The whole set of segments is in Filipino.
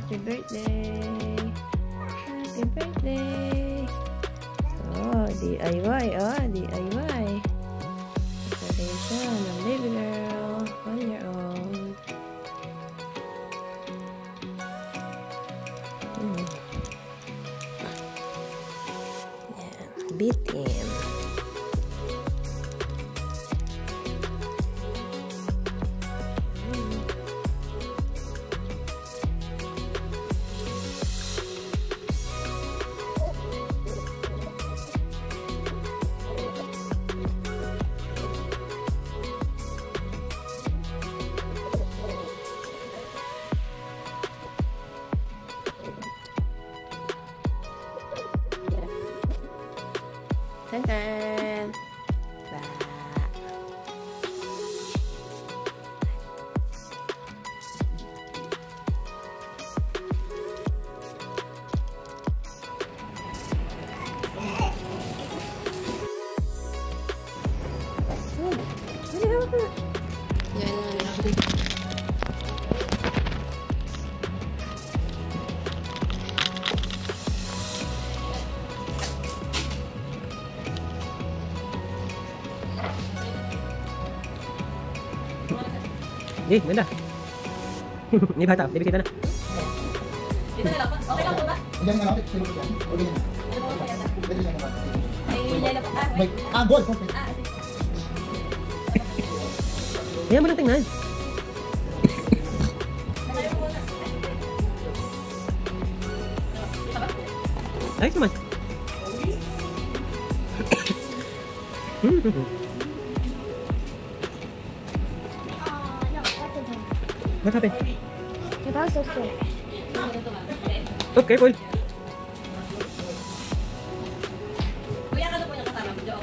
Happy birthday! Happy birthday! Oh, DIY. Oh, DIY. Decoration ng baby girl. 1-year-old. Yeah, beat in. Tan-tan! Ba! Hindi, ganda. Hindi bata, bibig kita na. Dito na lang po. Okay lang po ba? Diyan nga natin, sino yan? Okay na. Pwede siya naman. Ay, yellow po. Gold. Okay. Ayan mo lang tingnan. Ayos naman. What happened? Your house is so Oh, careful. Kuya, ano po yung kasama mo? Okay.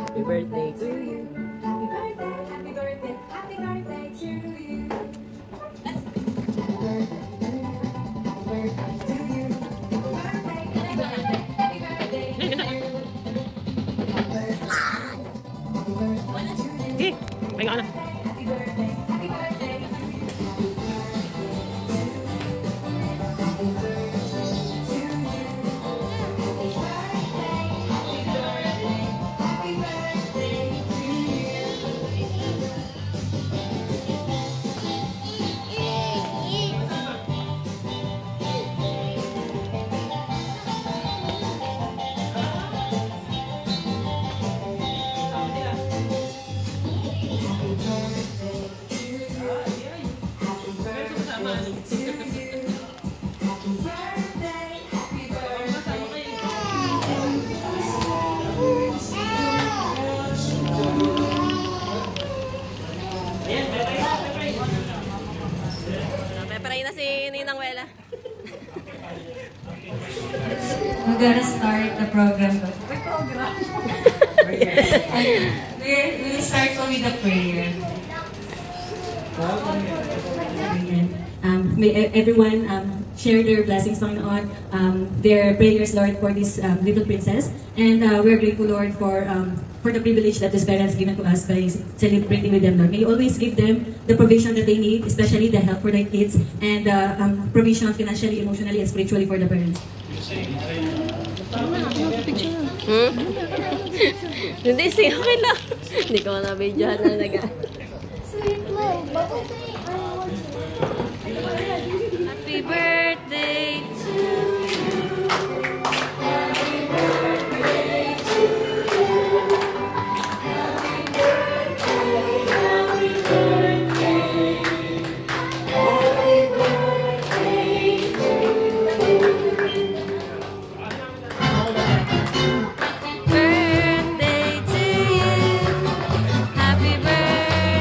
Happy birthday to you. Happy birthday, happy birthday, happy birthday to you. Okay, may nga na. Pepperay na si Ninang Wela. We're gonna start the program. We'll start with the prayer. May everyone share their blessings, Panginoon, their prayers, Lord, for this little princess. And we're grateful, Lord, for the privilege that these parents given to us by celebrating with them, Lord. May you always give them the provision that they need, especially the help for their kids, and provision financially, emotionally, and spiritually for the parents. Hindi, okay lang. Hindi ko na-videohan na naga. Happy birthday to you. Happy birthday to you. Happy birthday, happy birthday. Happy birthday to you. Birthday to you. Happy birthday.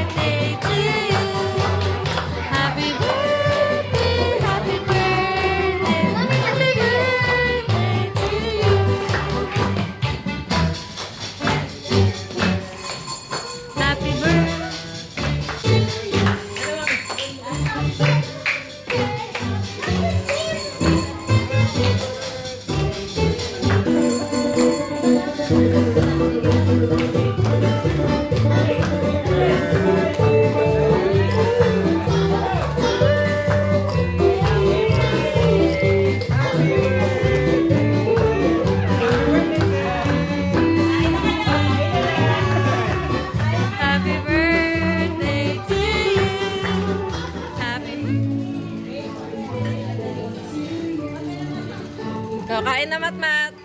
Kain na, Matmat.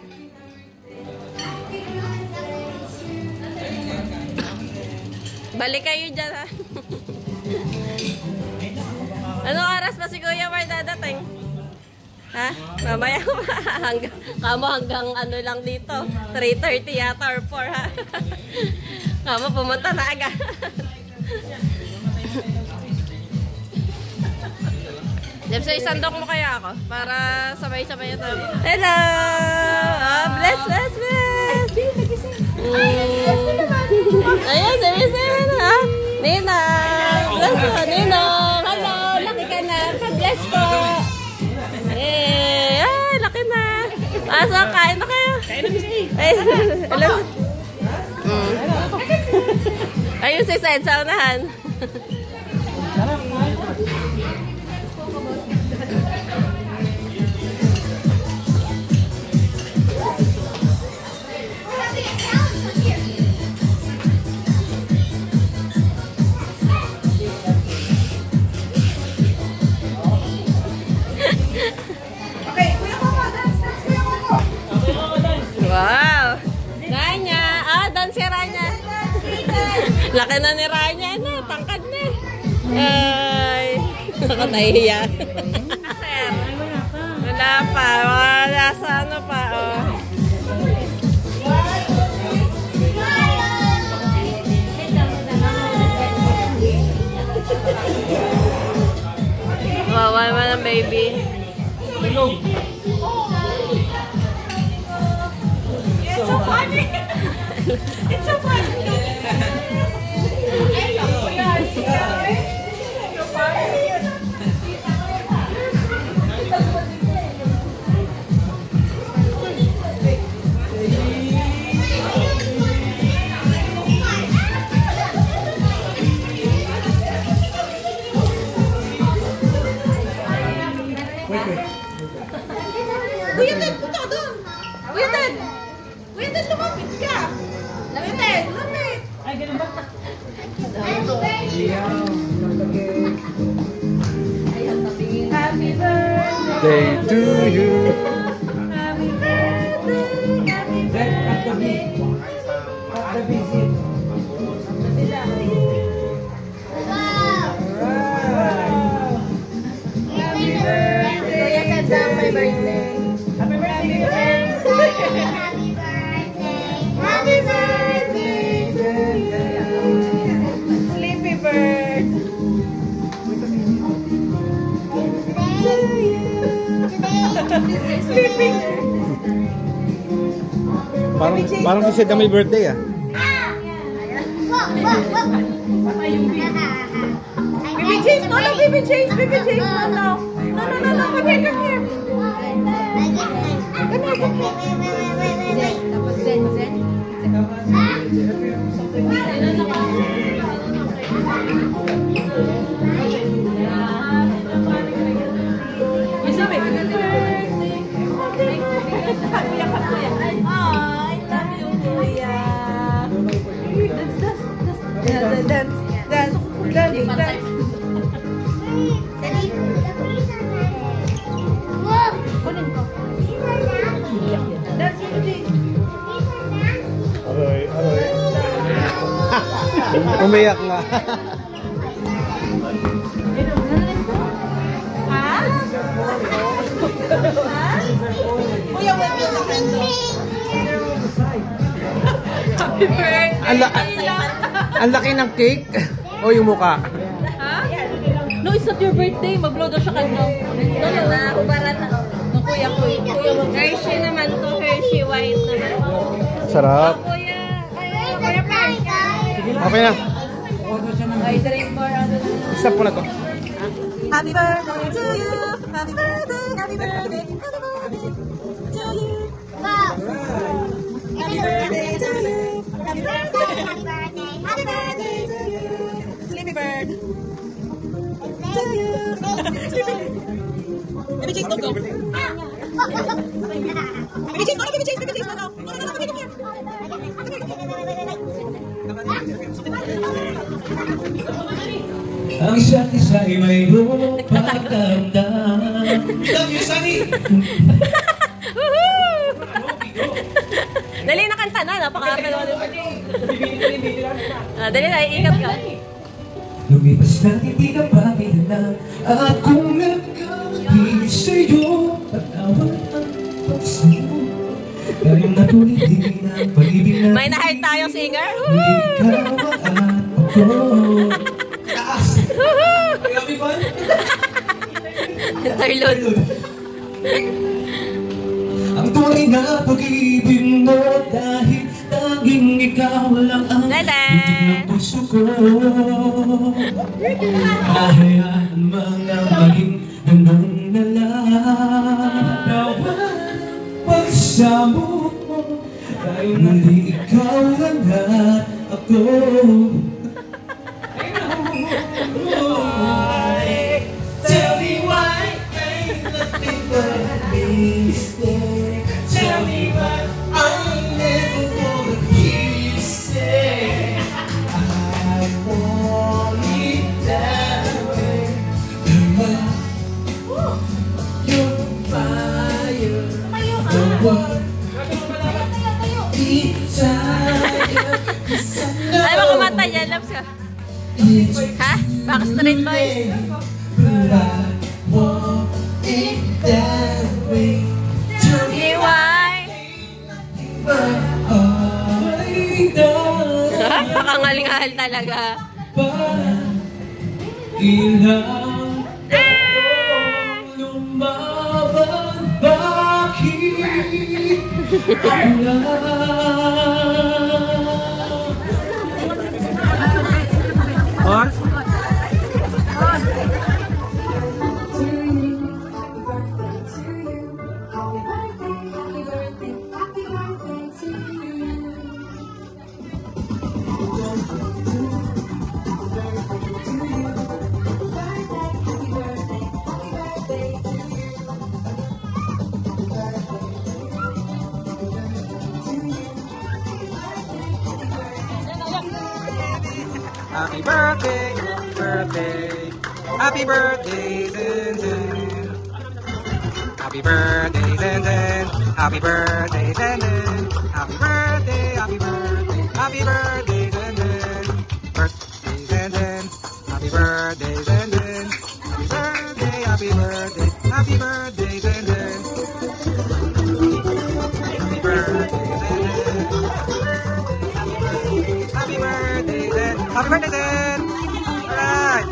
Balik kayo dyan, ha? Anong oras pa si Kuya Mar dadating? Ha? Mamaya hanggang ano lang dito. 3:30 yata or 4, ha? Kamo pumunta na agad. Debs, isandok mo kaya ako para sabay-sabay na tayo. Hello! Oh, bless. Ayan, sabi-sabi na. Nina! Bless mo, Nino! Hello! Laki ka na. Pa-bless po! Eh, ay, laki na. Pasok, kain na kayo. Kain na kasi. Hello. Ayun si Sed sa unahan. Wow! Ranya! Ah, doon si Ranya. Laki na ni Ranya na. Tangkad na. Ay! Nakatahiya. Sir. Wala pa. Wala sa ano pa. Oh. Wawa naman ang baby. It's so funny. It's so funny. Kuya Ted, punta doon. Kuya Ted. Kuya Ted, lumapit ka. Kuya Ted, lumapit. Ay, ganun ba? Happy birthday to you. Happy birthday. Happy birthday. Kuya Ted, happy birthday. Happy birthday. Happy birthday to you. Sleepy bird. Sleepy. Parang si Sed na may birthday, ah. Baby Chase, no, baby Chase, no. No, come here. Dance. Umiyak nga. Kuya, wait lang naman to. Happy birthday! Ang laki ng cake o yung mukha? Ha? No, it's not your birthday. Mag-blow daw siya kanino. No, na. Ubaran na. No, kuya. Hershey naman to. Hershey white naman. Sarap. Kuya. Okay na. Ay, drink more. Stop po na to. Happy birthday to you. Happy birthday. Happy birthday. Happy birthday to you. Happy birthday to you. Happy birthday. Happy birthday to you. Sleepy bird. To you. Baby Chase, don't go. Baby Chase, no, baby Chase, no. No, come here. Ang isa't isa ay mayroong pagkaramdam. Love you, Sunny! Woohoo! kakanta na, napaka-arte naman. Dali na, iikot ka. Lumipas na hindi ka pa kilala. At kung nagkamali sa'yo, patawad ang pagsayo. Dahil natuloy din ang pag-ibig na May na-hire tayong singer. ikaw at ako. Happy fun? Interlude. Ang tunay na pag-ibig mo dahil tanging ikaw lang ang Dede! titig ng puso ko. Kahayaan mga maging ganun na lang. Nawala pagsamo mo dahil mali ikaw lang at ako. Tell me why ain't nothing but a mistake. Tell me why I never wanna hear you say I want it that way. You're fire. The one Alam mo kumanta dyan, Labs ka? Ha? Backstreet Boys? But I want it that way. Tell me Iway! but I don't. Pakangalinghal talaga. Ilang lumaban, bakit On. Happy birthday, birthday, happy birthday, Zen Zen. Happy birthday, Zen Zen. Happy birthday, Zen Zen. Happy birthday, happy birthday, happy birthday, Zen Zen. Birthday, Zen Zen. Happy birthday, Zen Zen. Happy birthday, happy birthday, happy birthday, Zen Zen. Happy birthday, Zen Zen. Happy birthday, Zen. Happy birthday, Zen. All right.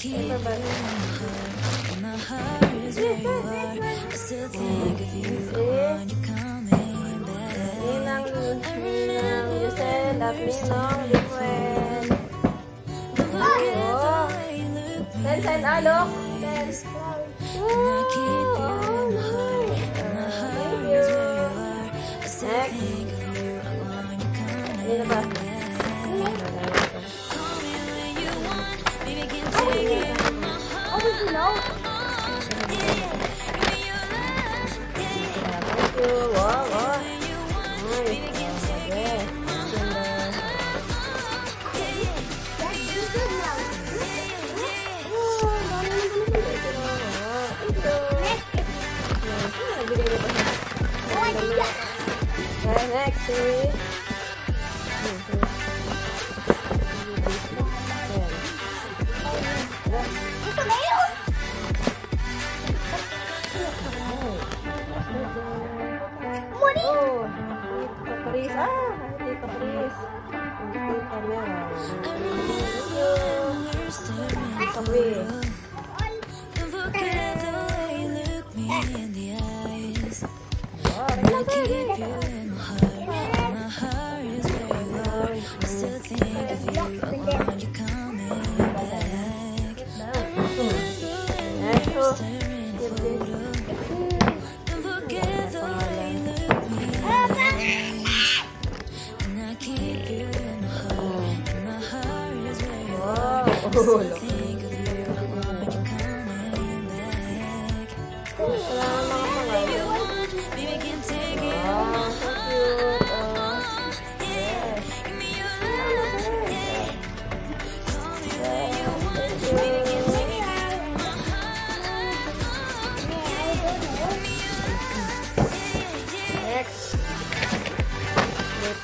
Ito ba? Ninang Yusel at Ninong Liquid. Oh. Sen, alok. Sen. Thank you. Next. Hindi na ba? Next,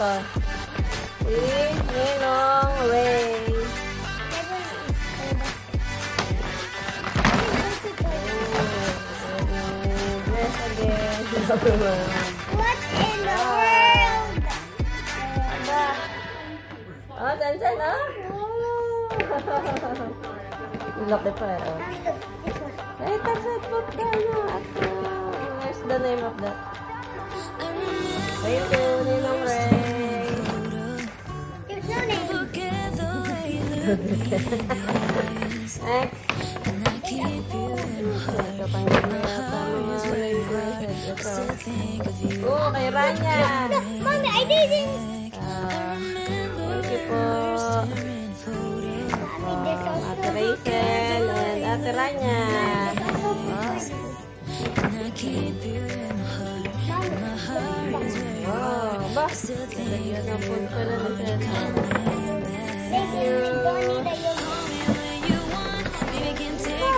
dito. Si Ninong Ray. Yes, again. What in the world? Oh, Dansan, oh. Laki pa, oh. Hey, Tarset, put down, oh. Where's the name of that? Thank you, Ninong Ray. There's no name. Next. Ito pang oh, kay Rania. Mommy, I didn't. Thank you po. Ate Rachel and Ate Rania. Oh, ba? Nalagyan ng food pala na siya. Thank you. Don't need a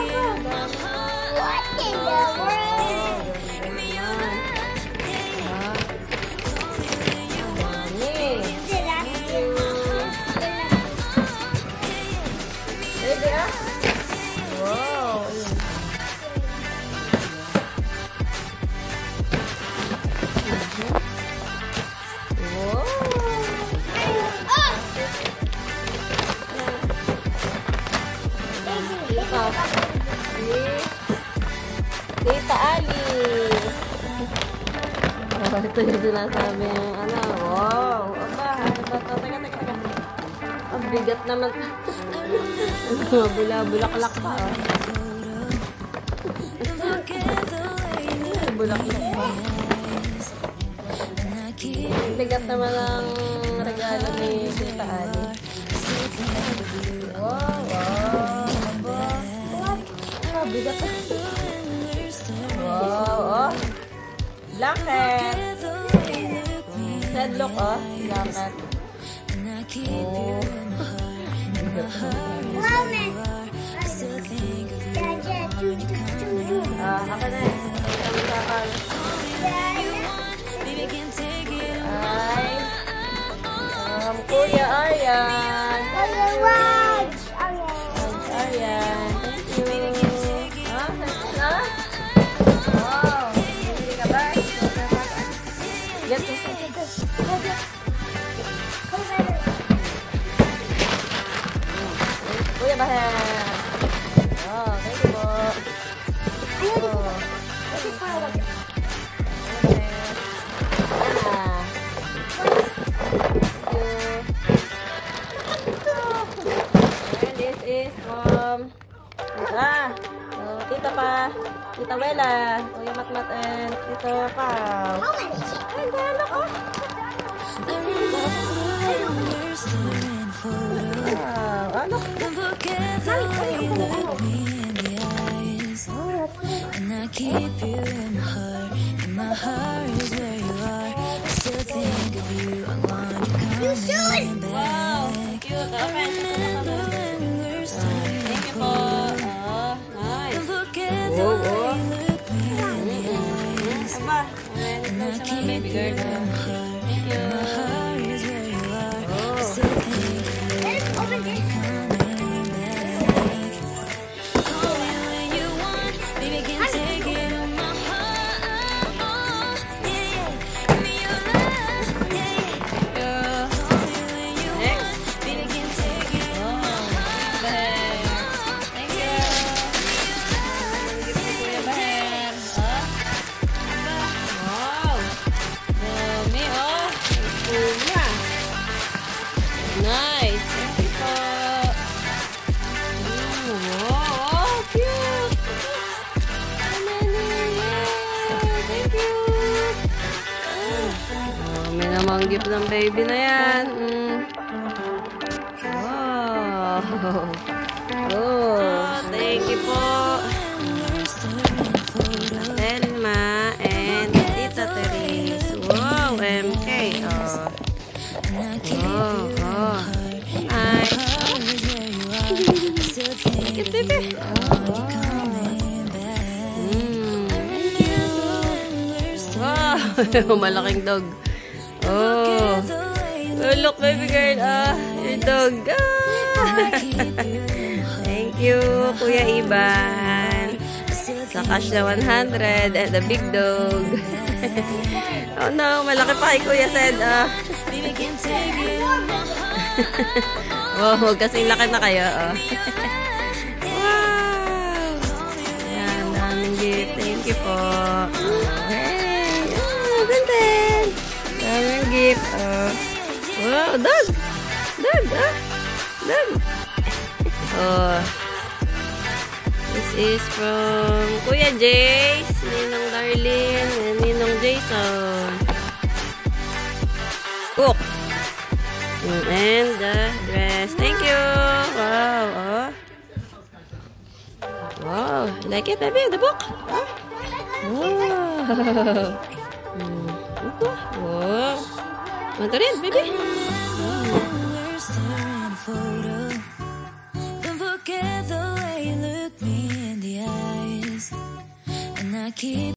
yogurt. What in the world? Ready, ah? Wow. Tita Ali. Oh, ito yung sinasabi ng ano. Wow. Aba, teka. Ang bigat naman. Bulaklak pa, oh. Bulaklak pa. Bigat naman ang regalo ni Tita Ali. Wow. Aba. Bigat na. Wow, oh. Blanket. Sedlock, oh. Blanket. Oh. Mommy. Ako na eh. Ay. Kuya Aryan. Watch. Aryan. Thank you. Wow. Hindi ka ba? Get this. Kuya Baher. Tita Wela, Kuya Matmat, and Tito Pao. Ay, gano'n ko. Wow, ano? And I keep you in my heart is where you are. I still think of you, I want you coming back. Wow, cute. I remember when we were starting. Thank you po. Nice. Don't forget the way you look me in the eyes. Aba, And I keep you in my heart is where you are. I still think of you, I want you coming back. Call me when you want, baby, can take it on my heart. Yeah, yeah. Give me your love, yeah, yeah. Call me when you want, baby, can take it on my heart. Thank you. Kuya Baher. Wow. Dami, oh. Puma. Nice. Thank you po. Wow, cute. Thank you. May namang gift ng baby na yan. Wow. Oh, thank you po. Telma and Tita Therese. Wow, MK. Oh. Oh. Ay. Cute, baby. Wow. Malaking dog. Oh. Oh, look, baby girl. Your dog. Thank you, Kuya Iban. Sa cash na 100 and the big dog. Oh no, malaki pa kay Kuya Sed. Oh, huwag kasing laki na kayo. Oh. Wow! Ayan, daming gift. Thank you po. Hey! Oh, gantin! Daming gift. Oh. Wow, dog! Dog! Dog! Oh. This is from Kuya Jace, Ninong Darlene, and Ninong Jason. Cook. And the dress. Thank you. Wow. Oh. Wow. You like it, baby? The book? Huh? Wow. Wow. Want to read, baby? Don't forget the way you look me in the eyes. And I keep